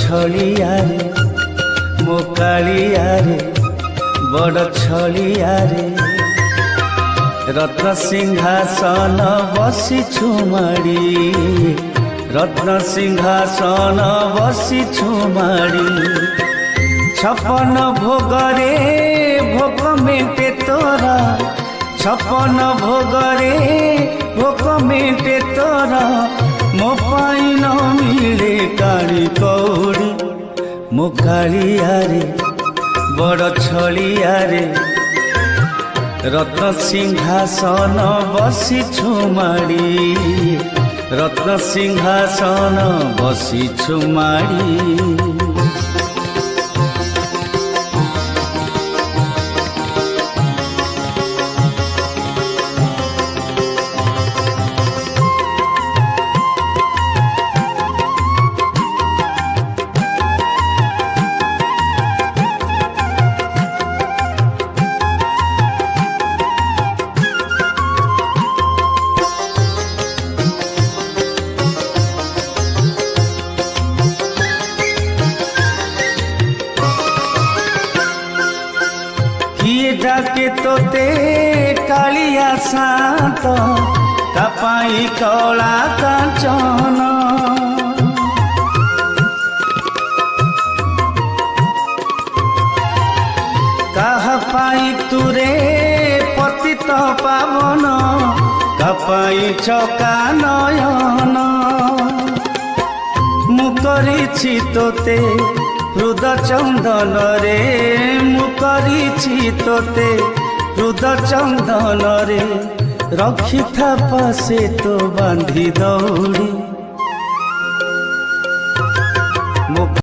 ଛଳିଆରେ ମୋ କାଳିଆରେ ବଡ଼ ଛଳିଆରେ ରତ୍ନ ସିଂହାସନ ବସିଛୁ ମାଡ଼ି ରତ୍ନ ସିଂହାସନ ବସିଛୁ ମାଡ଼ି ଛପନ ଭୋଗରେ ଭୋଗ ମେଣ୍ଟେ ତୋର ଛପନ ଭୋଗରେ ଭୋଗ ମେଣ୍ଟେ ତୋର ମୋ ପାଇଁ ନ ମିଳେ କାଳି କଉଡ଼ି ମୋ କାଳିଆରେ ବଡ଼ ଛଳିଆରେ ରତ୍ନ ସିଂହାସନ ବସିଛୁ ମାଡ଼ି ରତ୍ନ ସିଂହାସନ ବସିଛୁ ମାଡ଼ି किए डाके तोते कालिया सात तापाई कला कांचन कहा पाई तुरे पतित पावन कपाई चका नयन मु करिछि तोते हृद चंदन रे मु करिछि तोते हृद चंदन रे रखी था पासे तो बांधी दौड़ी।